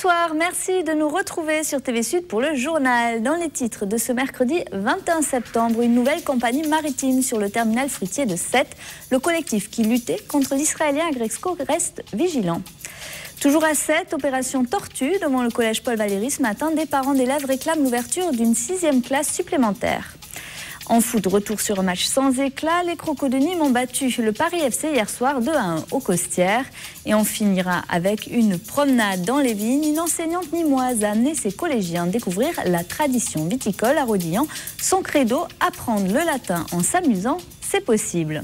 Bonsoir, merci de nous retrouver sur TV Sud pour le journal. Dans les titres de ce mercredi 21 septembre, une nouvelle compagnie maritime sur le terminal fruitier de Sète. Le collectif qui luttait contre l'Israélien Agrexco reste vigilant. Toujours à Sète, opération Tortue devant le collège Paul Valéry ce matin. Des parents d'élèves réclament l'ouverture d'une 6e classe supplémentaire. En foot, retour sur un match sans éclat, les Crocos de Nîmes ont battu le Paris FC hier soir 2-1 au Costières. Et on finira avec une promenade dans les vignes. Une enseignante nîmoise a amené ses collégiens découvrir la tradition viticole à Rodillan. Son credo, apprendre le latin en s'amusant, c'est possible.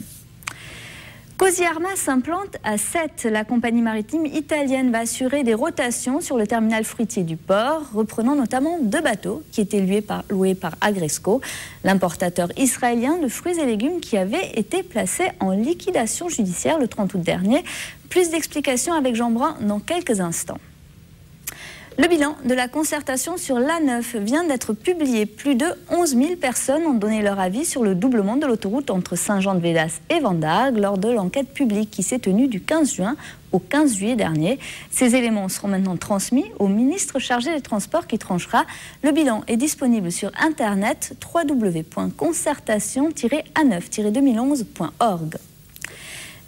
Cozy Arma s'implante à Sète. La compagnie maritime italienne va assurer des rotations sur le terminal fruitier du port, reprenant notamment 2 bateaux qui étaient loués par Agrexco, l'importateur israélien de fruits et légumes qui avait été placé en liquidation judiciaire le 30 août dernier. Plus d'explications avec Jean Brun dans quelques instants. Le bilan de la concertation sur l'A9 vient d'être publié. Plus de 11 000 personnes ont donné leur avis sur le doublement de l'autoroute entre Saint-Jean-de-Védas et Vendargues lors de l'enquête publique qui s'est tenue du 15 juin au 15 juillet dernier. Ces éléments seront maintenant transmis au ministre chargé des Transports qui tranchera. Le bilan est disponible sur internet www.concertation-a9-2011.org.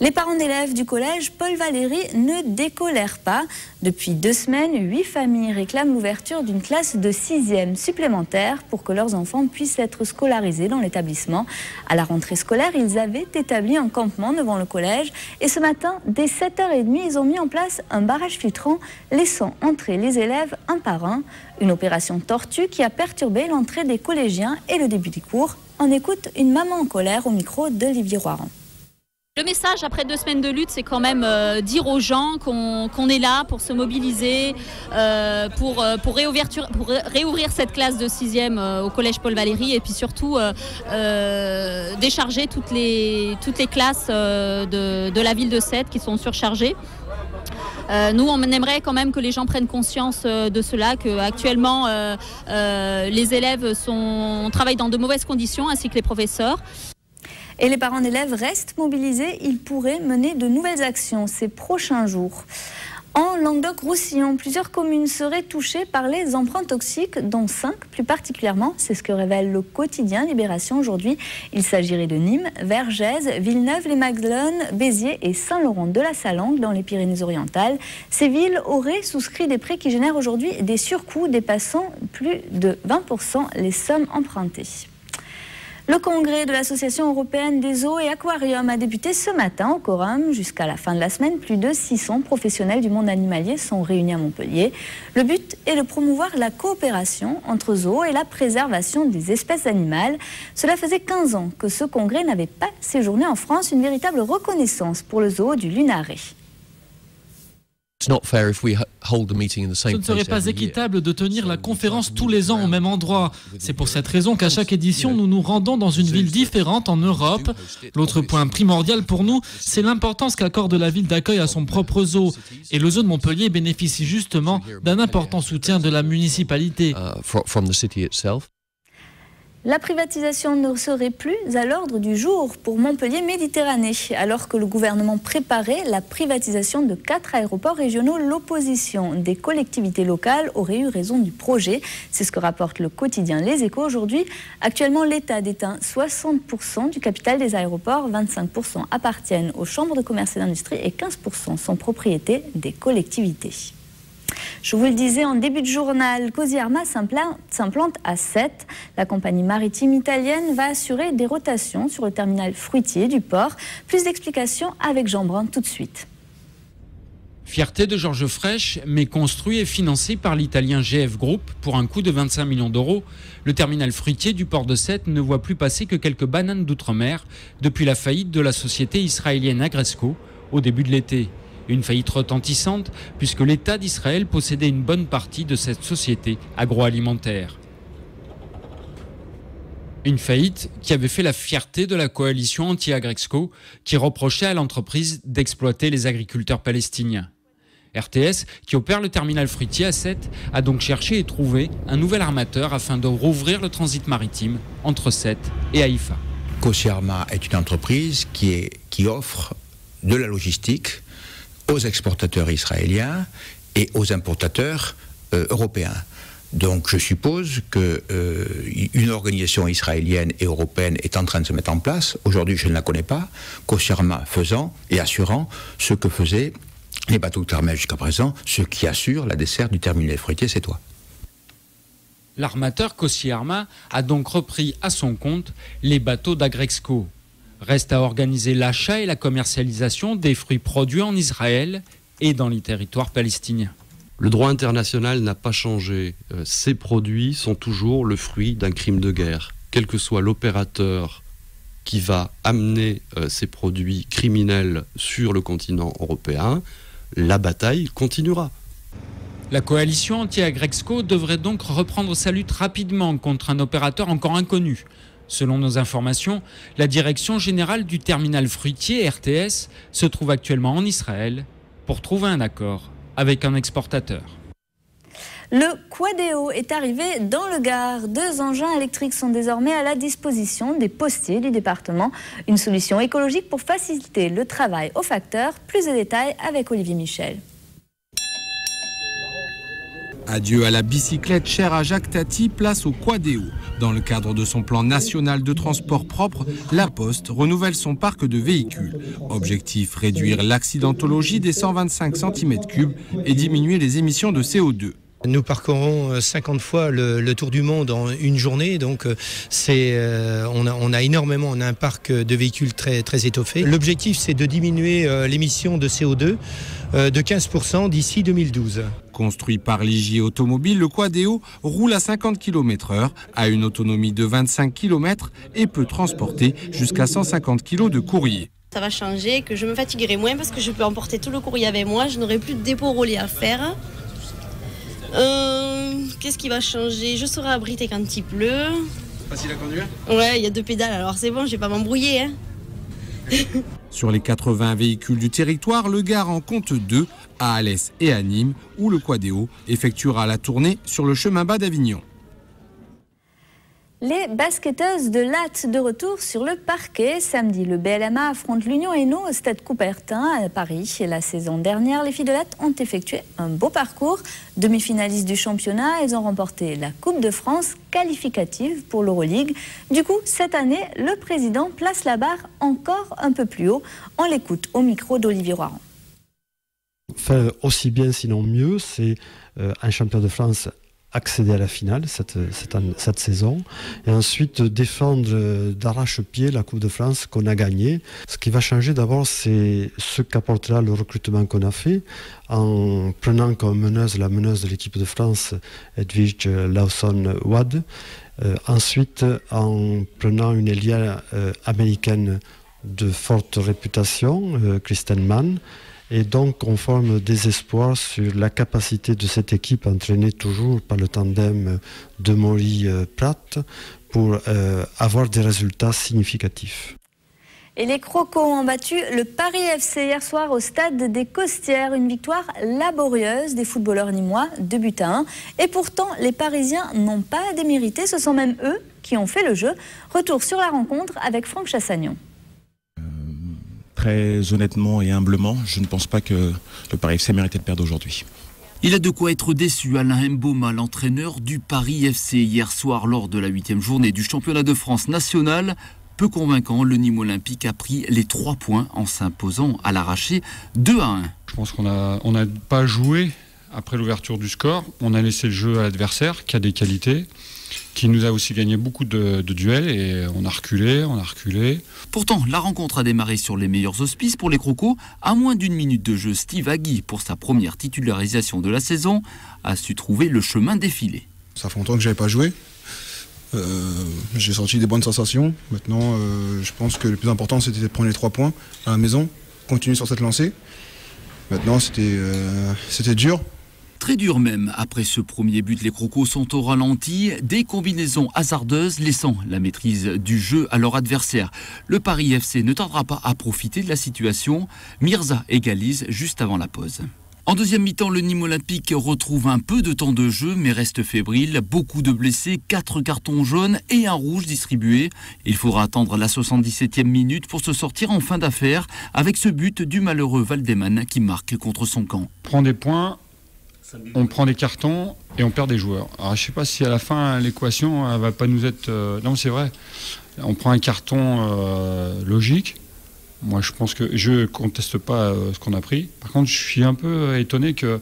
Les parents d'élèves du collège Paul Valéry ne décolèrent pas. Depuis 2 semaines, 8 familles réclament l'ouverture d'une classe de 6e supplémentaire pour que leurs enfants puissent être scolarisés dans l'établissement. À la rentrée scolaire, ils avaient établi un campement devant le collège et ce matin, dès 7h30, ils ont mis en place un barrage filtrant laissant entrer les élèves un par un. Une opération tortue qui a perturbé l'entrée des collégiens et le début des cours. On écoute une maman en colère au micro d'Olivier Roiran. Le message après 2 semaines de lutte, c'est quand même dire aux gens qu'on est là pour se mobiliser, pour réouvrir cette classe de 6e au collège Paul Valéry et puis surtout décharger toutes les classes de la ville de Sète qui sont surchargées. Nous, on aimerait quand même que les gens prennent conscience de cela, qu'actuellement les élèves travaillent dans de mauvaises conditions ainsi que les professeurs. Et les parents d'élèves restent mobilisés. Ils pourraient mener de nouvelles actions ces prochains jours. En Languedoc-Roussillon, plusieurs communes seraient touchées par les emprunts toxiques, dont 5 plus particulièrement. C'est ce que révèle le quotidien Libération aujourd'hui. Il s'agirait de Nîmes, Vergès, Villeneuve-les-Maglones, Béziers et Saint-Laurent-de-la-Salanque dans les Pyrénées-Orientales. Ces villes auraient souscrit des prêts qui génèrent aujourd'hui des surcoûts dépassant plus de 20% les sommes empruntées. Le congrès de l'Association européenne des eaux et aquariums a débuté ce matin au Quorum. Jusqu'à la fin de la semaine, plus de 600 professionnels du monde animalier sont réunis à Montpellier. Le but est de promouvoir la coopération entre zoos et la préservation des espèces animales. Cela faisait 15 ans que ce congrès n'avait pas séjourné en France, une véritable reconnaissance pour le zoo du Lunaret. Ce ne serait pas équitable de tenir la conférence tous les ans au même endroit. C'est pour cette raison qu'à chaque édition, nous nous rendons dans une ville différente en Europe. L'autre point primordial pour nous, c'est l'importance qu'accorde la ville d'accueil à son propre zoo. Et le zoo de Montpellier bénéficie justement d'un important soutien de la municipalité. La privatisation ne serait plus à l'ordre du jour pour Montpellier Méditerranée. Alors que le gouvernement préparait la privatisation de 4 aéroports régionaux, l'opposition des collectivités locales aurait eu raison du projet. C'est ce que rapporte le quotidien Les Échos aujourd'hui. Actuellement, l'État détient 60% du capital des aéroports, 25% appartiennent aux chambres de commerce et d'industrie et 15% sont propriété des collectivités. Je vous le disais en début de journal, Cozy Arma s'implante à Sète. La compagnie maritime italienne va assurer des rotations sur le terminal fruitier du port. Plus d'explications avec Jean Brun tout de suite. Fierté de Georges Frêche, mais construit et financé par l'italien GF Group pour un coût de 25 millions d'euros, le terminal fruitier du port de Sète ne voit plus passer que quelques bananes d'outre-mer depuis la faillite de la société israélienne Agrexco au début de l'été. Une faillite retentissante puisque l'État d'Israël possédait une bonne partie de cette société agroalimentaire. Une faillite qui avait fait la fierté de la coalition anti-Agrexco qui reprochait à l'entreprise d'exploiter les agriculteurs palestiniens. RTS, qui opère le terminal fruitier à Sète, a donc cherché et trouvé un nouvel armateur afin de rouvrir le transit maritime entre Sète et Haïfa. Cozy Arma est une entreprise qui offre de la logistique aux exportateurs israéliens et aux importateurs européens. Donc je suppose qu'une organisation israélienne et européenne est en train de se mettre en place. Aujourd'hui, je ne la connais pas. Cosciarma faisant et assurant ce que faisaient les bateaux de Carmel jusqu'à présent, ce qui assure la desserte du terminal fruitier, c'est toi. L'armateur Cosciarma a donc repris à son compte les bateaux d'Agrexco. Reste à organiser l'achat et la commercialisation des fruits produits en Israël et dans les territoires palestiniens. Le droit international n'a pas changé. Ces produits sont toujours le fruit d'un crime de guerre. Quel que soit l'opérateur qui va amener ces produits criminels sur le continent européen, la bataille continuera. La coalition anti-Agrexco devrait donc reprendre sa lutte rapidement contre un opérateur encore inconnu. Selon nos informations, la direction générale du terminal fruitier, RTS, se trouve actuellement en Israël pour trouver un accord avec un exportateur. Le Quadéo est arrivé dans le Gard. 2 engins électriques sont désormais à la disposition des postiers du département. Une solution écologique pour faciliter le travail aux facteurs. Plus de détails avec Olivier Michel. Adieu à la bicyclette chère à Jacques Tati, place au Quadéo. Dans le cadre de son plan national de transport propre, La Poste renouvelle son parc de véhicules. Objectif, réduire l'accidentologie des 125 cm3 et diminuer les émissions de CO2. Nous parcourons 50 fois le tour du monde en une journée, donc on a énormément, on a un parc de véhicules très, très étoffé. L'objectif, c'est de diminuer l'émission de CO2 de 15% d'ici 2012. Construit par Ligier Automobile, le Quadéo roule à 50 km/h, a une autonomie de 25 km et peut transporter jusqu'à 150 kg de courrier. Ça va changer, que je me fatiguerai moins parce que je peux emporter tout le courrier avec moi, je n'aurai plus de dépôt relais à faire. Qu'est-ce qui va changer? Je serai abritée quand il pleut. Facile à conduire? Ouais, il y a 2 pédales, alors c'est bon, je vais pas m'embrouiller. Hein. Sur les 80 véhicules du territoire, le Gard en compte 2, à Alès et à Nîmes, où le Quadéo effectuera la tournée sur le chemin bas d'Avignon. Les basketteuses de Latte de retour sur le parquet. Samedi, le BLMA affronte l'Union Hainaut au stade Coubertin à Paris. Et la saison dernière, les filles de Latte ont effectué un beau parcours. Demi-finalistes du championnat, elles ont remporté la Coupe de France qualificative pour l'Euroleague. Du coup, cette année, le président place la barre encore un peu plus haut. On l'écoute au micro d'Olivier Roiran. Faire aussi bien, sinon mieux, c'est un champion de France accéder à la finale cette saison et ensuite défendre d'arrache-pied la Coupe de France qu'on a gagnée. Ce qui va changer d'abord, c'est ce qu'apportera le recrutement qu'on a fait en prenant comme la meneuse de l'équipe de France Edwige Lawson-Wade. Ensuite, en prenant une ailière américaine de forte réputation, Kristen Mann. Et donc, on forme des espoirs sur la capacité de cette équipe entraînée toujours par le tandem de Maury-Pratt pour avoir des résultats significatifs. Et les Crocos ont battu le Paris FC hier soir au stade des Costières. Une victoire laborieuse des footballeurs nîmois, 2-1. Et pourtant, les Parisiens n'ont pas démérité. Ce sont même eux qui ont fait le jeu. Retour sur la rencontre avec Franck Chassagnon. Très honnêtement et humblement, je ne pense pas que le Paris FC méritait de perdre aujourd'hui. Il a de quoi être déçu, Alain Mboma, l'entraîneur du Paris FC, hier soir lors de la 8e journée du championnat de France national. Peu convaincant, le Nîmes Olympique a pris les 3 points en s'imposant à l'arraché 2-1. Je pense qu'on n'a pas joué après l'ouverture du score. On a laissé le jeu à l'adversaire qui a des qualités, qui nous a aussi gagné beaucoup de duels et on a reculé. Pourtant, la rencontre a démarré sur les meilleurs auspices pour les Crocos. À moins d'1 minute de jeu, Steve Agui, pour sa première titularisation de la saison, a su trouver le chemin défilé. Ça fait longtemps que je n'avais pas joué. J'ai sorti des bonnes sensations. Maintenant, je pense que le plus important, c'était de prendre les 3 points à la maison, continuer sur cette lancée. Maintenant, c'était dur. Très dur même. Après ce premier but, les Crocos sont au ralenti. Des combinaisons hasardeuses laissant la maîtrise du jeu à leur adversaire. Le Paris FC ne tardera pas à profiter de la situation. Mirza égalise juste avant la pause. En deuxième mi-temps, le Nîmes Olympique retrouve un peu de temps de jeu mais reste fébrile. Beaucoup de blessés, 4 cartons jaunes et un rouge distribué. Il faudra attendre la 77e minute pour se sortir en fin d'affaire avec ce but du malheureux Valdeman qui marque contre son camp. Prend des points on prend des cartons et on perd des joueurs. Alors je ne sais pas si à la fin l'équation ne va pas nous être... Non, c'est vrai. On prend un carton logique. Moi, je pense que je conteste pas ce qu'on a pris. Par contre, je suis un peu étonné que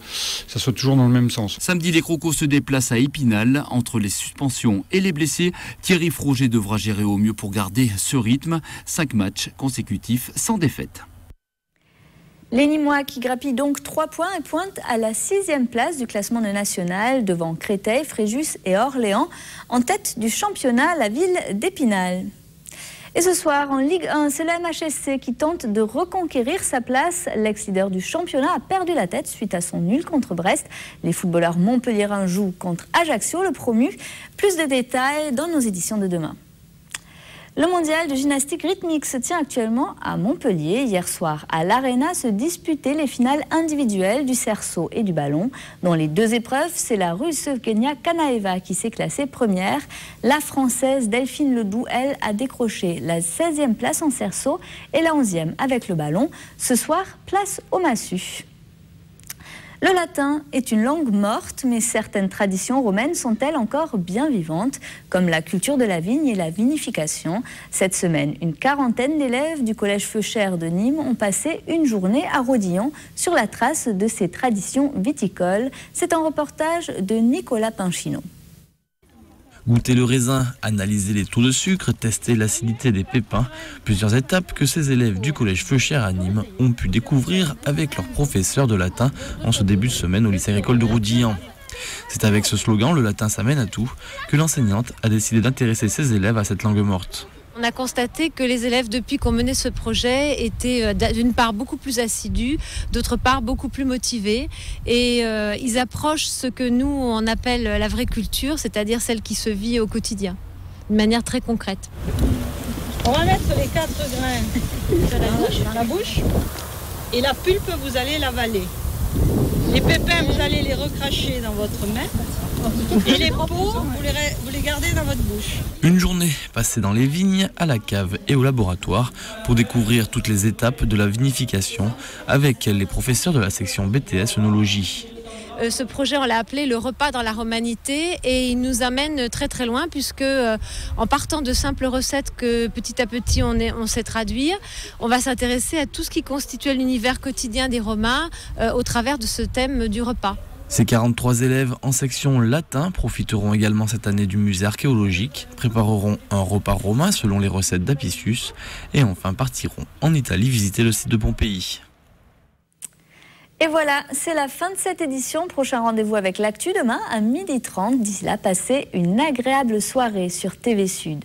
ça soit toujours dans le même sens. Samedi, les Crocos se déplacent à Épinal. Entre les suspensions et les blessés, Thierry Froger devra gérer au mieux pour garder ce rythme. 5 matchs consécutifs sans défaite. Les Nîmois qui grappillent donc 3 points et pointent à la 6e place du classement national devant Créteil, Fréjus et Orléans. En tête du championnat, la ville d'Épinal. Et ce soir, en Ligue 1, c'est le MHSC qui tente de reconquérir sa place. L'ex-leader du championnat a perdu la tête suite à son nul contre Brest. Les footballeurs montpelliérains jouent contre Ajaccio, le promu. Plus de détails dans nos éditions de demain. Le mondial de gymnastique rythmique se tient actuellement à Montpellier. Hier soir, à l'Arena, se disputaient les finales individuelles du cerceau et du ballon. Dans les 2 épreuves, c'est la Russe Evgenia Kanaeva qui s'est classée première. La Française Delphine Ledoux, elle, a décroché la 16e place en cerceau et la 11e avec le ballon. Ce soir, place au massue. Le latin est une langue morte, mais certaines traditions romaines sont-elles encore bien vivantes, comme la culture de la vigne et la vinification. Cette semaine, une quarantaine d'élèves du collège Feuchère de Nîmes ont passé une journée à Rodillon sur la trace de ces traditions viticoles. C'est un reportage de Nicolas Pinchino. Goûter le raisin, analyser les taux de sucre, tester l'acidité des pépins, plusieurs étapes que ces élèves du collège Feuchère à Nîmes ont pu découvrir avec leur professeur de latin en ce début de semaine au lycée agricole de Rodillon. C'est avec ce slogan « Le latin ça mène à tout » que l'enseignante a décidé d'intéresser ses élèves à cette langue morte. On a constaté que les élèves, depuis qu'on menait ce projet, étaient d'une part beaucoup plus assidus, d'autre part beaucoup plus motivés. Et ils approchent ce que nous, on appelle la vraie culture, c'est-à-dire celle qui se vit au quotidien, de manière très concrète. On va mettre les 4 grains dans la bouche et la pulpe, vous allez l'avaler. Les pépins, vous allez les recracher dans votre main. Et les peaux, vous les gardez dans votre bouche. Une journée passée dans les vignes, à la cave et au laboratoire pour découvrir toutes les étapes de la vinification avec les professeurs de la section BTS œnologie. Ce projet, on l'a appelé le repas dans la romanité et il nous amène très très loin puisque en partant de simples recettes que petit à petit on sait traduire, on va s'intéresser à tout ce qui constituait l'univers quotidien des Romains au travers de ce thème du repas. Ces 43 élèves en section latin profiteront également cette année du musée archéologique, prépareront un repas romain selon les recettes d'Apicius et enfin partiront en Italie visiter le site de Pompéi. Et voilà, c'est la fin de cette édition. Prochain rendez-vous avec l'actu demain à 12h30. D'ici là, passez une agréable soirée sur TV Sud.